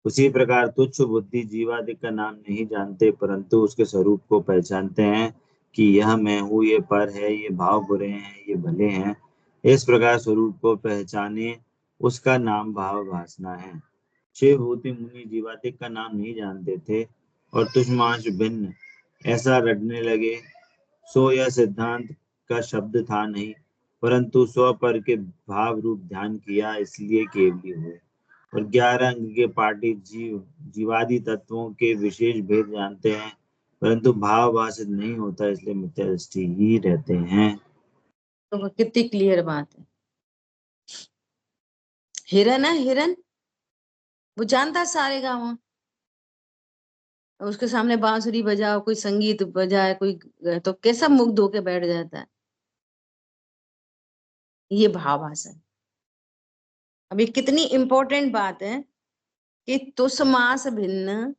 उसी प्रकार तुच्छ बुद्धि जीवादिक का नाम नहीं जानते, परंतु उसके स्वरूप को पहचानते हैं कि यह मैं हूँ, ये पर है, ये भाव बुरे हैं, ये भले हैं। इस प्रकार स्वरूप को पहचाने, उसका नाम भाव भासना है। शिव भूति मुनि जीवादिक का नाम नहीं जानते थे और तुष्मांश भिन्न ऐसा रटने लगे, सो यह सिद्धांत का शब्द था नहीं, परंतु स्व पर के भाव रूप ध्यान किया, इसलिए केवली हुए। और 11 अंग के पाटी जीवादि तत्वों के विशेष भेद जानते हैं, परंतु भाव भाषित नहीं होता, इसलिए मिथ्या दृष्टि ही रहते हैं। तो वो कितनी क्लियर बात है। हिरन है, हिरन वो जानता सारे गाँव, उसके सामने बांसुरी बजाओ, कोई संगीत बजाए, कोई तो कैसा मुग्ध होके बैठ जाता है। ये भावासन। अब ये कितनी इंपॉर्टेंट बात है कि तुसमास भिन्न,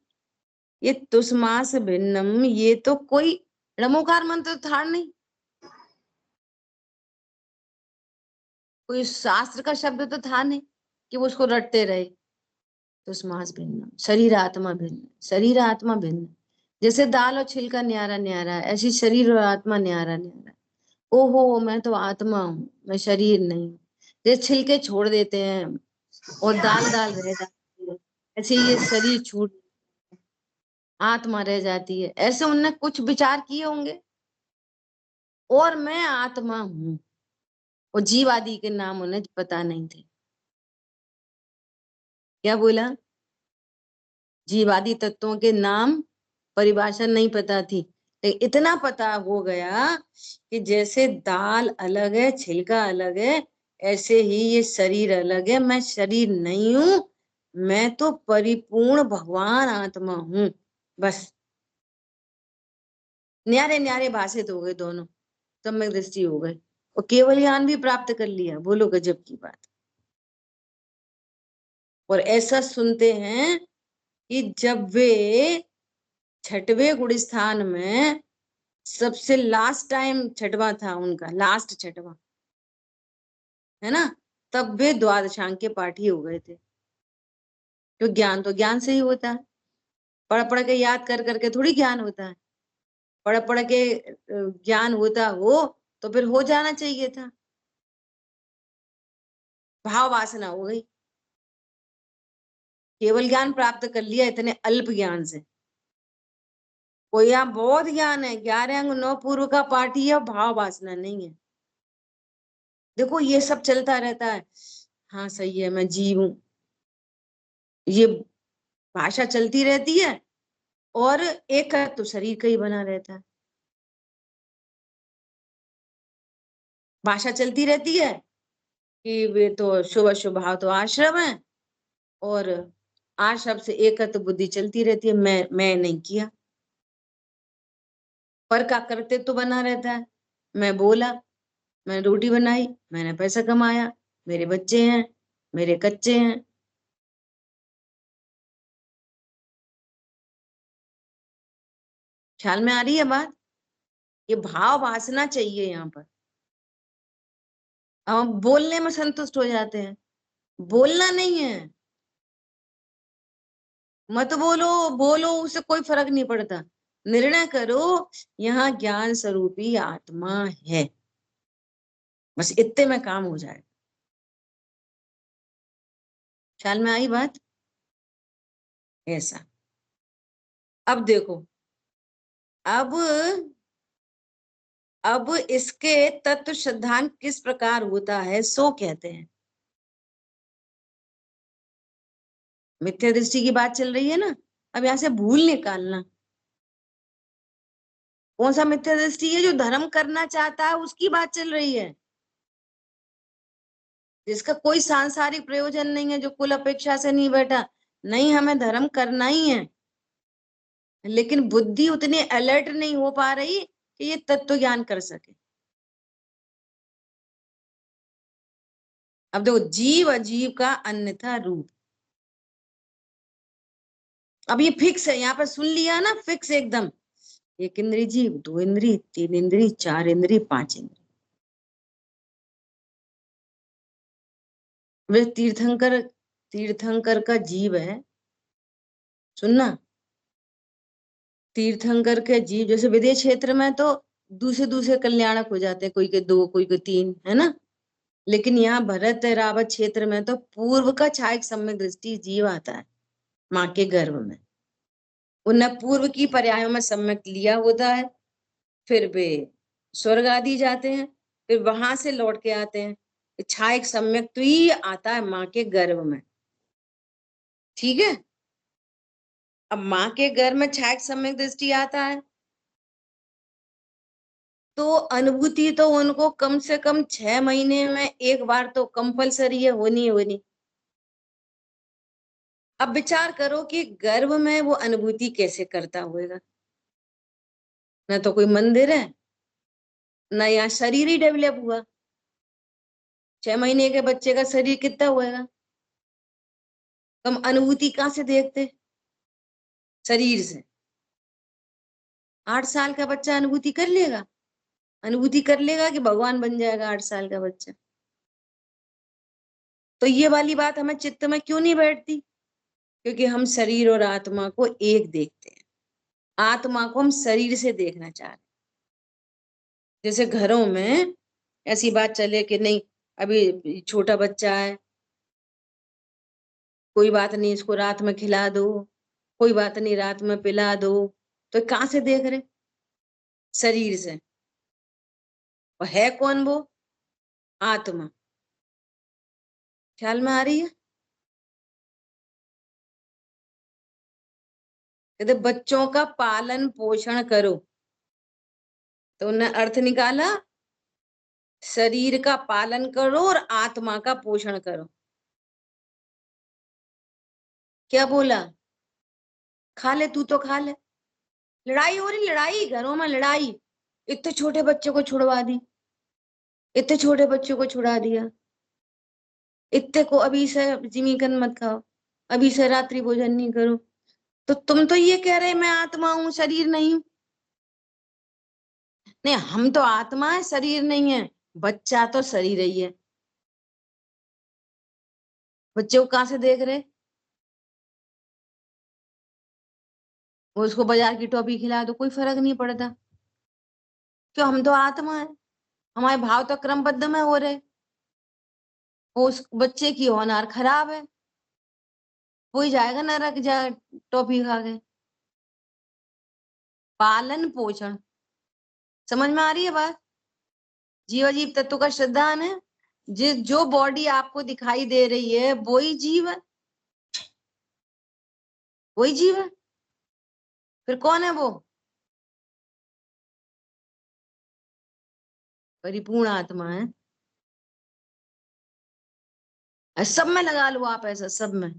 ये तुसमास भिन्नम, ये तो कोई णमोकार मंत्र तो था नहीं, कोई शास्त्र का शब्द तो था नहीं कि वो उसको रटते रहे। तुसमास भिन्नम, शरीर आत्मा भिन्न, शरीर आत्मा भिन्न। जैसे दाल और छिलका न्यारा न्यारा है, ऐसी शरीर और आत्मा न्यारा न्यारा। ओहो मैं तो आत्मा हूँ, मैं शरीर नहीं हूँ। जैसे छिलके छोड़ देते हैं और दाल दाल रह जाती है, ऐसे ये शरीर छूट, आत्मा रह जाती है। ऐसे उनने कुछ विचार किए होंगे। और मैं आत्मा हूँ, और जीव आदि के नाम उन्हें पता नहीं थे। क्या बोला? जीवादि तत्वों के नाम परिभाषा नहीं पता थी, लेकिन इतना पता हो गया कि जैसे दाल अलग है, छिलका अलग है, ऐसे ही ये शरीर अलग है, मैं शरीर नहीं हूं, मैं तो परिपूर्ण भगवान आत्मा हूं। बस न्यारे न्यारे भाषित हो गए दोनों, सम्यक दृष्टि हो गई और केवल ज्ञान भी प्राप्त कर लिया। बोलो गजब की बात। और ऐसा सुनते हैं कि जब वे छठवें गुण स्थान में, सबसे लास्ट टाइम छठवा था उनका, लास्ट छठवा है ना, तब वे द्वादशांग के पाठी हो गए थे। तो ज्ञान तो ज्ञान से ही होता है, पढ़ पढ़ के याद कर करके थोड़ी ज्ञान होता है। पढ़ पढ़ के ज्ञान होता हो तो फिर हो जाना चाहिए था। भाव वासना हो गई, केवल ज्ञान प्राप्त कर लिया इतने अल्प ज्ञान से। कोई यहाँ बहुत ज्ञान है, 11 अंग 9 पूर्व का पाठी है, भाव वासना नहीं है। देखो ये सब चलता रहता है, हाँ सही है मैं जीव हूं, ये भाषा चलती रहती है। और एक तो शरीर का ही बना रहता है, भाषा चलती रहती है कि वे तो शुभ शुभाव तो आश्रम है, और आश्रम से एक तो बुद्धि चलती रहती है, मैं नहीं किया। पर का करते तो बना रहता है, मैं बोला, मैंने रोटी बनाई, मैंने पैसा कमाया, मेरे बच्चे हैं, मेरे कच्चे हैं। ख्याल में आ रही है बात? ये भाव वासना चाहिए यहाँ पर। हम बोलने में संतुष्ट हो जाते हैं, बोलना नहीं है। मत बोलो, बोलो उससे कोई फर्क नहीं पड़ता। निर्णय करो यहाँ ज्ञान स्वरूपी आत्मा है, बस इतने में काम हो जाए। ख्याल में आई बात? ऐसा। अब देखो, अब अब इसके तत्व सिद्धांत किस प्रकार होता है सो कहते हैं। मिथ्या दृष्टि की बात चल रही है ना, अब यहां से भूल निकालना। कौन सा मिथ्या दृष्टि है? जो धर्म करना चाहता है उसकी बात चल रही है, जिसका कोई सांसारिक प्रयोजन नहीं है, जो कुल अपेक्षा से नहीं बैठा। नहीं, हमें धर्म करना ही है, लेकिन बुद्धि उतनी अलर्ट नहीं हो पा रही कि ये तत्व ज्ञान कर सके। अब देखो, जीव अजीव का अन्यथा रूप, अब ये फिक्स है, यहाँ पर सुन लिया ना, फिक्स एकदम, एक इंद्री जीव, दो इंद्री, तीन इंद्री, चार इंद्री, पांच इंद्री। वे तीर्थंकर, तीर्थंकर का जीव है, सुनना, तीर्थंकर के जीव जैसे विदेश क्षेत्र में तो दूसरे दूसरे कल्याणक हो जाते हैं, कोई के दो, कोई के तीन, है ना। लेकिन यहाँ भरत रावत क्षेत्र में तो पूर्व का छायक सम्यक दृष्टि जीव आता है माँ के गर्भ में। उन्हें पूर्व की पर्यायों में सम्यक लिया होता है, फिर वे स्वर्ग आदि जाते हैं, फिर वहां से लौट के आते हैं। छायक सम्यक तो ही आता है माँ के गर्भ में, ठीक है। अब माँ के गर्भ में छायक सम्यक दृष्टि आता है तो अनुभूति तो उनको कम से कम 6 महीने में एक बार तो कंपलसरी है, होनी होनी। अब विचार करो कि गर्भ में वो अनुभूति कैसे करता होगा, न तो कोई मंदिर है, न यहाँ शरीर ही डेवलप हुआ। 6 महीने के बच्चे का शरीर कितना होएगा, हम अनुभूति कहाँ से देखते, शरीर से। 8 साल का बच्चा अनुभूति कर लेगा, अनुभूति कर लेगा कि भगवान बन जाएगा 8 साल का बच्चा। तो ये वाली बात हमें चित्त में क्यों नहीं बैठती, क्योंकि हम शरीर और आत्मा को एक देखते हैं, आत्मा को हम शरीर से देखना चाह रहे हैं। जैसे घरों में ऐसी बात चले कि नहीं अभी छोटा बच्चा है, कोई बात नहीं, इसको रात में खिला दो, कोई बात नहीं रात में पिला दो, तो कहाँ से देख रहे, शरीर से। और है कौन वो, आत्मा। ख्याल में आ रही है। कहते बच्चों का पालन पोषण करो, तो उन्हें अर्थ निकाला, शरीर का पालन करो और आत्मा का पोषण करो। क्या बोला, खा ले तू तो खा ले। लड़ाई हो रही, लड़ाई घरों में लड़ाई, इतने छोटे बच्चे को छुड़वा दी, इतने छोटे बच्चे को छुड़ा दिया, इतने को अभी से जिमीकन मत खाओ, अभी से रात्रि भोजन नहीं करो। तो तुम तो ये कह रहे मैं आत्मा हूं शरीर नहीं हूं। नहीं, हम तो आत्मा है शरीर नहीं है, बच्चा तो शरीर ही है। बच्चे को कहां से देख रहे, वो उसको बाजार की टॉफी खिला दो कोई फर्क नहीं पड़ता, क्यों, हम तो आत्मा है, हमारे भाव तो क्रमबद्ध में हो रहे। वो उस बच्चे की होनहार खराब है, वो ही जाएगा नरक जा टॉफी खा के। पालन पोषण, समझ में आ रही है बात। जीव जीव तत्व का श्रद्धान है, जो बॉडी आपको दिखाई दे रही है वही जीव है, वही जीव है। फिर कौन है वो, परिपूर्ण आत्मा है। सब में लगा लो आप ऐसा, सब में,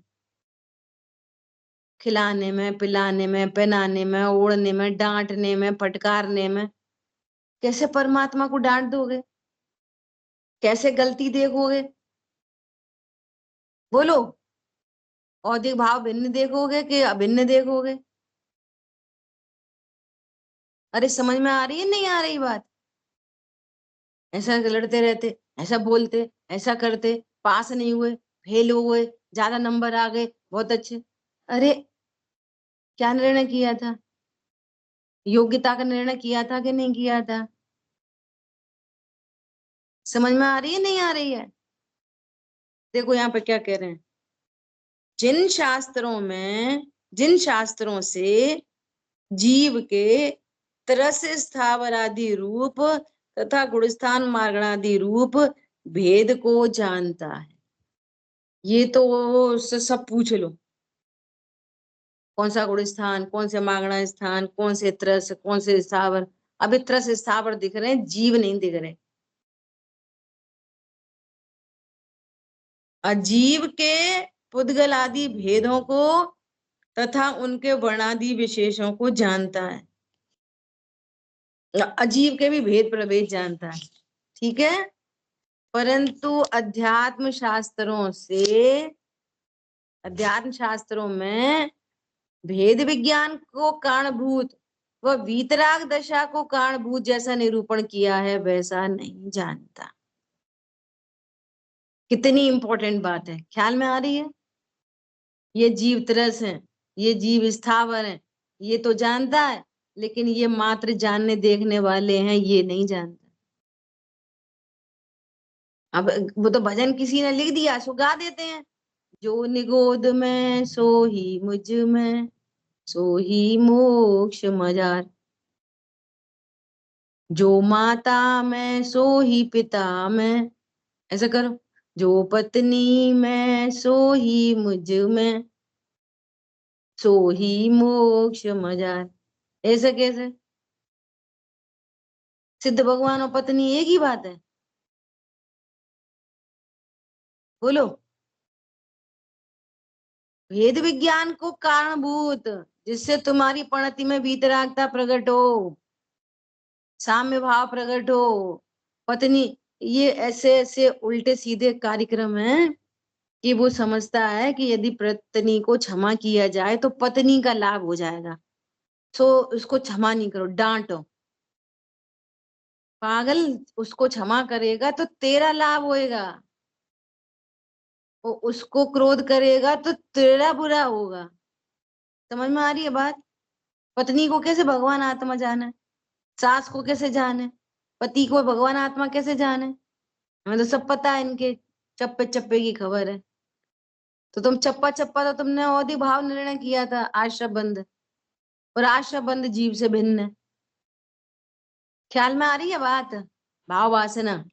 खिलाने में, पिलाने में, पहनाने में, ओढ़ने में, डांटने में, फटकारने में। कैसे परमात्मा को डांट दोगे, कैसे गलती देखोगे, बोलो। औदिक भाव भिन्न देखोगे कि अभिन्न देखोगे। अरे समझ में आ रही है नहीं आ रही बात। ऐसा लड़ते रहते, ऐसा बोलते, ऐसा करते, पास नहीं हुए, फेल हो गए, ज्यादा नंबर आ गए, बहुत अच्छे। अरे क्या निर्णय किया था, योग्यता का निर्णय किया था कि नहीं किया था। समझ में आ रही है नहीं आ रही है। देखो यहाँ पे क्या कह रहे हैं, जिन शास्त्रों में, जिन शास्त्रों से जीव के तरस स्थावर आदि रूप तथा गुणस्थान मार्गणादि रूप भेद को जानता है। ये तो सब पूछ लो, कौन सा गुण स्थान, कौन से मागणा स्थान, कौन से त्रस, कौन से स्थावर। अभी त्रस स्थावर दिख रहे हैं, जीव नहीं दिख रहे। अजीव के पुद्गल आदि भेदों को तथा उनके वर्णादि विशेषों को जानता है। अजीव के भी भेद प्रभेद जानता है, ठीक है। परंतु अध्यात्म शास्त्रों में भेद विज्ञान को कारणभूत व वीतराग दशा को कारणभूत जैसा निरूपण किया है वैसा नहीं जानता। कितनी इंपॉर्टेंट बात है, ख्याल में आ रही है। ये जीव तरस है, ये जीव स्थावर है, ये तो जानता है, लेकिन ये मात्र जानने देखने वाले हैं, ये नहीं जानता। अब वो तो भजन किसी ने लिख दिया सो गा देते हैं, जो निगोद में सो ही मुझ में सो ही मोक्ष मजार, जो माता में सो ही पिता में, ऐसा करो, जो पत्नी में सो ही मुझ में सो ही मोक्ष मजार। ऐसे कैसे? सिद्ध भगवान और पत्नी एक ही बात है, बोलो। वेद विज्ञान को कारणभूत जिससे तुम्हारी पणति में वीतरागता प्रकट हो, साम्य भाव प्रकट हो, पत्नी, ये ऐसे ऐसे उल्टे सीधे कार्यक्रम है कि वो समझता है कि यदि पत्नी को क्षमा किया जाए तो पत्नी का लाभ हो जाएगा, सो उसको क्षमा नहीं करो, डांटो। पागल, उसको क्षमा करेगा तो तेरा लाभ होएगा, वो उसको क्रोध करेगा तो तेरा बुरा होगा। समझ में आ रही है बात? पत्नी को कैसे भगवान आत्मा जाने, सास को कैसे जाने, पति को भगवान आत्मा कैसे जाने? हमें तो सब पता है, इनके चप्पे चप्पे की खबर है। तो तुम चप्पा चप्पा तो तुमने औधि भाव निर्णय किया था, आश्रय बंध, और आश्रय बंध जीव से भिन्न है। ख्याल में आ रही है बात? भाव वासना,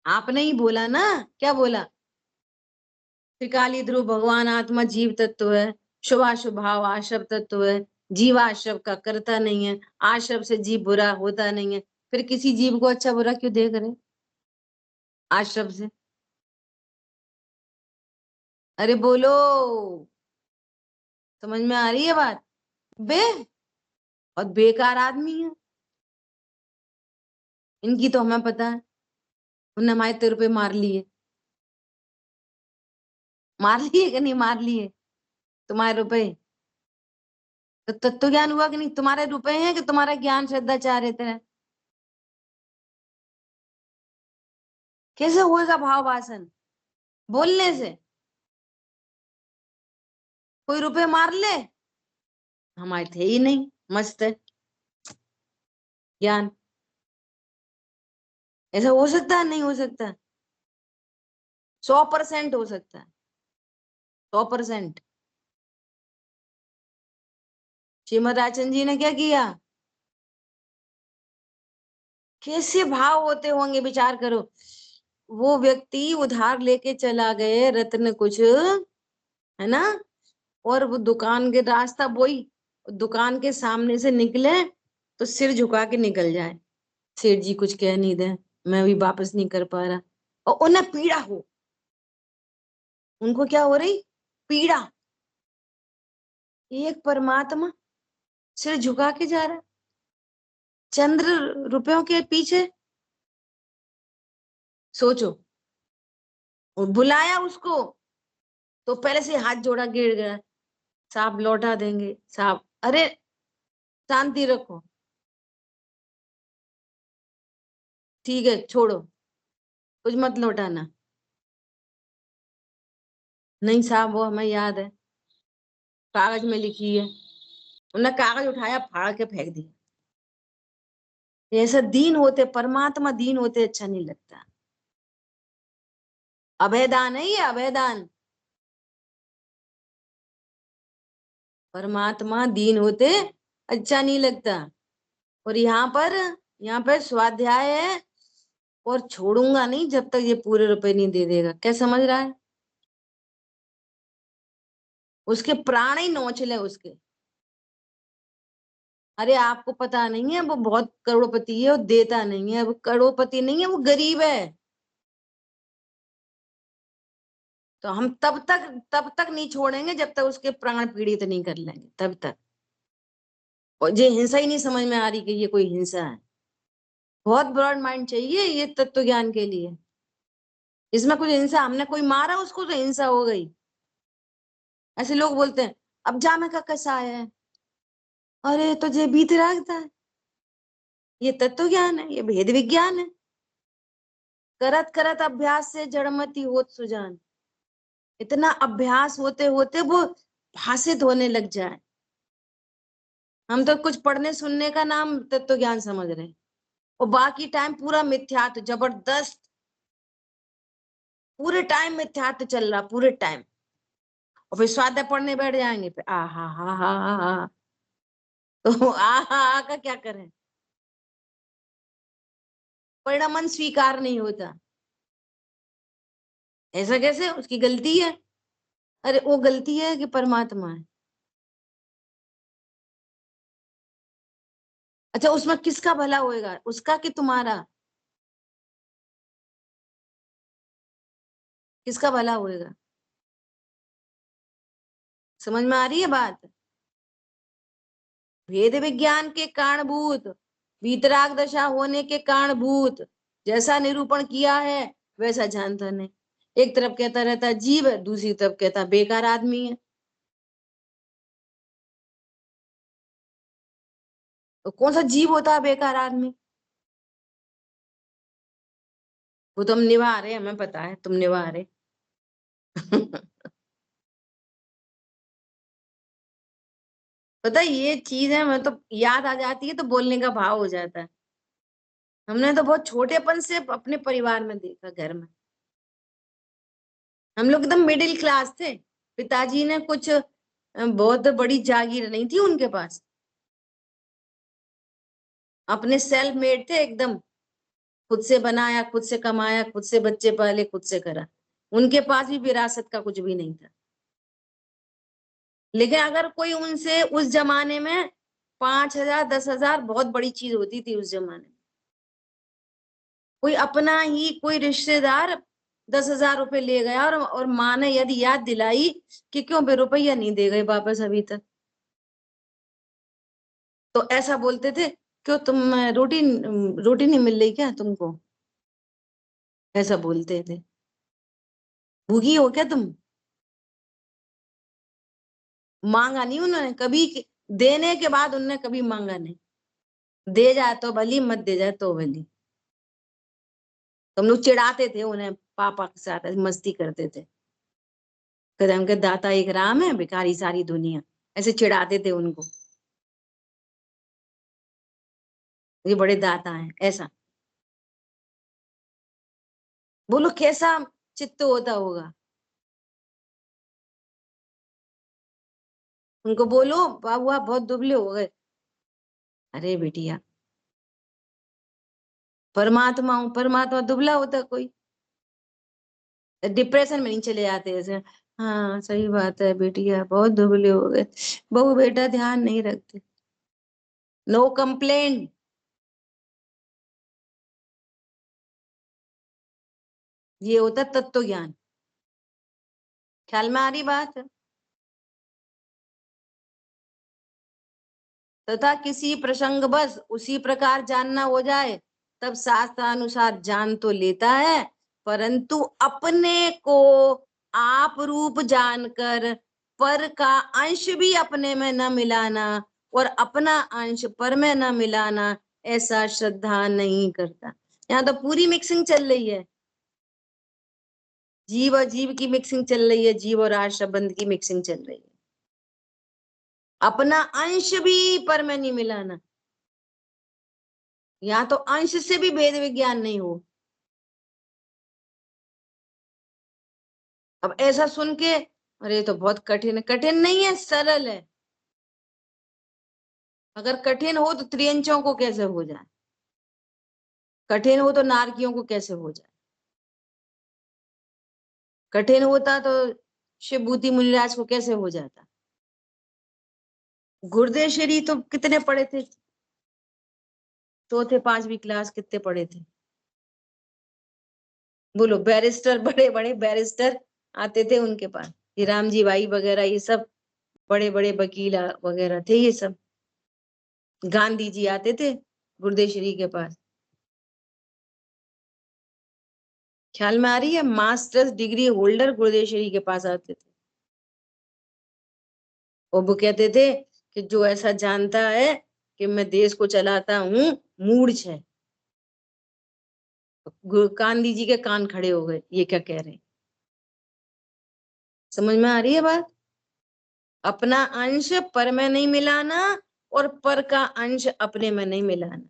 आपने ही बोला ना, क्या बोला? त्रिकाली ध्रुव भगवान आत्मा जीव तत्व है, शुभाशुभ भाव आश्रव तत्व है, जीव आश्रव का करता नहीं है, आश्रव से जीव बुरा होता नहीं है, फिर किसी जीव को अच्छा बुरा क्यों देख रहे आश्रव से? अरे बोलो, समझ में आ रही है बात? बे, और बेकार आदमी है, इनकी तो हमें पता है, उन्होंने हमारे 3 रुपए मार लिए कि नहीं मार लिए? तुम्हारे रुपए तो तत्व ज्ञान हुआ कि नहीं? तुम्हारे रुपए हैं कि तुम्हारा ज्ञान श्रद्धा चाह रहे थे? कैसे होएगा भाव वासन बोलने से? कोई रुपए मार ले, हमारे थे ही नहीं, मस्त है ज्ञान। ऐसा हो सकता है? नहीं हो सकता? 100% हो सकता है, 100%। श्रीमद राजन जी ने क्या किया? कैसे भाव होते होंगे, विचार करो। वो व्यक्ति उधार लेके चला गए रत्न कुछ, है ना, और वो दुकान के रास्ता वही, दुकान के सामने से निकले तो सिर झुका के निकल जाए, सेठ जी कुछ कह नहीं दे, मैं भी वापस नहीं कर पा रहा, और उन्हें पीड़ा हो, उनको क्या हो रही? पीड़ा। एक परमात्मा सिर झुका के जा रहा है चंद्र रुपयों के पीछे, सोचो। और बुलाया उसको तो पहले से हाथ जोड़ा गिर गया, साहब लौटा देंगे साहब, अरे शांति रखो, ठीक है छोड़ो, कुछ मत लौटाना। नहीं साहब, वो हमें याद है, कागज में लिखी है। उन्होंने कागज उठाया, फाड़ के फेंक दिया। ऐसा दीन होते, परमात्मा दीन होते अच्छा नहीं लगता। अभयदान है ये, अभयदान। परमात्मा दीन होते अच्छा नहीं लगता। और यहाँ पर स्वाध्याय है, और छोड़ूंगा नहीं जब तक ये पूरे रुपए नहीं दे देगा। क्या समझ रहा है? उसके प्राण ही नोच ले उसके। अरे आपको पता नहीं है, वो बहुत करोड़पति है, वो देता नहीं है, वो करोड़पति नहीं है, वो गरीब है। तो हम तब तक नहीं छोड़ेंगे जब तक उसके प्राण पीड़ित नहीं कर लेंगे, तब तक। और ये हिंसा ही नहीं समझ में आ रही कि ये कोई हिंसा है। बहुत ब्रॉड माइंड चाहिए ये तत्व ज्ञान के लिए। इसमें कुछ हिंसा, हमने कोई मारा उसको तो हिंसा हो गई। ऐसे लोग बोलते हैं अब जामे का कैसा आया है, अरे तो ये बीत रखता है, ये तत्व ज्ञान है, ये भेद विज्ञान है। करत करत अभ्यास से जड़मति होत सुजान। इतना अभ्यास होते होते वो भाषित होने लग जाए। हम तो कुछ पढ़ने सुनने का नाम तत्व ज्ञान समझ रहे हैं, और बाकी टाइम पूरा मिथ्यात्व जबरदस्त, पूरे टाइम मिथ्यात्व चल रहा पूरे टाइम। और फिर स्वाध्याय पढ़ने बैठ जाएंगे, फिर आ हा, तो आ का क्या करें, परिणाम स्वीकार नहीं होता। ऐसा कैसे, उसकी गलती है? अरे वो गलती है कि परमात्मा है? अच्छा, उसमें किसका भला होएगा, उसका कि तुम्हारा? किसका भला होएगा? समझ में आ रही है बात? भेद विज्ञान के कारणभूत, वीतराग दशा होने के कारणभूत, जैसा निरूपण किया है वैसा जानता नहीं। एक तरफ कहता रहता है जीव है, दूसरी तरफ कहता बेकार आदमी है। तो कौन सा जीव होता है बेकार आदमी? वो तो हम निभा रहे, हमें पता है तुम निभा रहे। पता है ये चीज है, मैं तो याद आ जाती है तो बोलने का भाव हो जाता है। हमने तो बहुत छोटेपन से अपने परिवार में देखा, घर में हम लोग एकदम मिडिल क्लास थे। पिताजी ने कुछ बहुत बड़ी जागीर नहीं थी उनके पास, अपने सेल्फ मेड थे एकदम, खुद से बनाया, खुद से कमाया, खुद से बच्चे पाले, खुद से करा। उनके पास भी विरासत का कुछ भी नहीं था। लेकिन अगर कोई उनसे उस जमाने में 5,000 10,000 बहुत बड़ी चीज होती थी उस जमाने में। कोई अपना ही कोई रिश्तेदार 10,000 रुपए ले गया और माँ ने यदि याद दिलाई कि क्यों बे रुपया नहीं दे गए वापस अभी तक, तो ऐसा बोलते थे क्यों तुम रोटी रोटी नहीं मिल रही क्या तुमको, ऐसा बोलते थे। भूखी हो क्या तुम? मांगा नहीं उन्होंने कभी, देने के बाद उन्होंने कभी मांगा नहीं। दे जाए तो भली, मत दे जाए तो भली। तो हम लोग चिढ़ाते थे उन्हें, पापा के साथ मस्ती करते थे, कहते उनके दाता एक राम है, भिखारी सारी दुनिया, ऐसे चिढ़ाते थे उनको, ये बड़े दाता हैं ऐसा। बोलो कैसा चित्त होता होगा। उनको बोलो बाबू आप बहुत दुबले हो गए, अरे बेटिया परमात्मा हूं, परमात्मा दुबला होता कोई? डिप्रेशन में नहीं चले जाते ऐसे, हाँ सही बात है बेटिया बहुत दुबले हो गए, बहू बेटा ध्यान नहीं रखते, नो कंप्लेन। ये होता तत्व ज्ञान। ख्याल में आ रही बात? तथा किसी प्रसंग बस उसी प्रकार जानना हो जाए, तब शास्त्रानुसार जान तो लेता है, परंतु अपने को आप रूप जानकर पर का अंश भी अपने में न मिलाना और अपना अंश पर में न मिलाना, ऐसा श्रद्धा नहीं करता। यहाँ तो पूरी मिक्सिंग चल रही है, जीव और जीव की मिक्सिंग चल रही है, जीव और आर्ष संबंध की मिक्सिंग चल रही है। अपना अंश भी पर में नहीं मिलाना, यहाँ तो अंश से भी भेद विज्ञान नहीं हो। अब ऐसा सुन के अरे ये तो बहुत कठिन है, कठिन नहीं है सरल है। अगर कठिन हो तो त्रियंचों को कैसे हो जाए, कठिन हो तो नारकियों को कैसे हो जाए, कठिन होता तो शिव भूति मुनिराज को कैसे हो जाता। गुरुदेव श्री तो कितने पढ़े थे, चौथे पांचवी क्लास कितने पढ़े थे? बोलो, बैरिस्टर, बड़े बड़े बैरिस्टर आते थे उनके पास, ये रामजी भाई वगैरह, ये सब बड़े बड़े वकील वगैरह थे ये सब। गांधी जी आते थे गुरुदेव श्री के पास, ख्याल में आ रही है? मास्टर्स डिग्री होल्डर गुरुदेव श्री के पास आते थे और वो कहते थे कि जो ऐसा जानता है कि मैं देश को चलाता हूँ मूर्छ है। गांधी जी के कान खड़े हो गए, ये क्या कह रहे हैं? समझ में आ रही है बात? अपना अंश पर में नहीं मिलाना और पर का अंश अपने में नहीं मिलाना,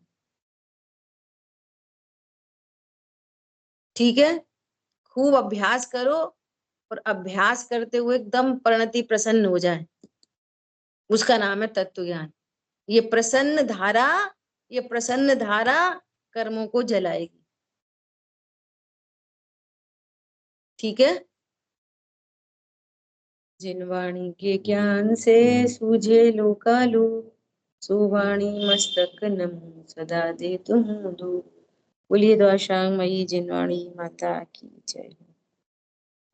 ठीक है? खूब अभ्यास करो और अभ्यास करते हुए एकदम परिणति प्रसन्न हो जाए, उसका नाम है तत्व ज्ञान। ये प्रसन्न धारा कर्मों को जलाएगी, ठीक है? जिन वाणी के ज्ञान से सूझे लोकालू, सो वाणी मस्तक नमो सदा दे तुम दो। बोलिए द्वाशांग मई जिनवाणी माता की जय।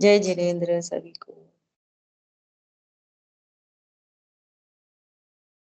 जय जिनेन्द्र सभी को।